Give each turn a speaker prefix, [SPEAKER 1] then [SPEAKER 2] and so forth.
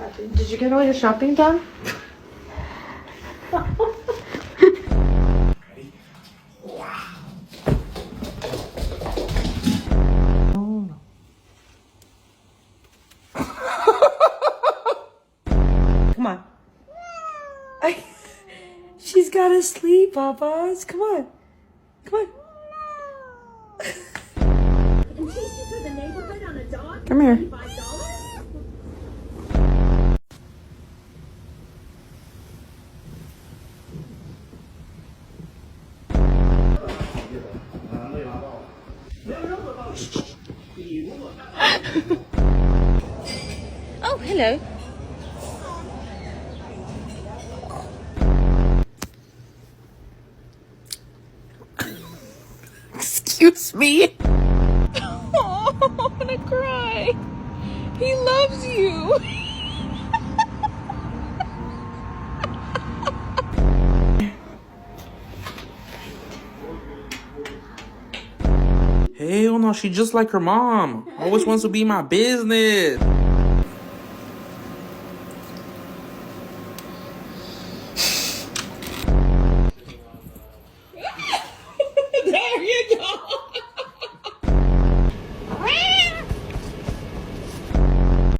[SPEAKER 1] shopping.
[SPEAKER 2] Did you get all your shopping done? Come on. She's gotta sleep, Papas. Come on. Come on. Come here. Oh, hello. Excuse me. Oh, I'm gonna cry. He loves you.
[SPEAKER 3] Hell no, she just like her mom. Always wants to be my business.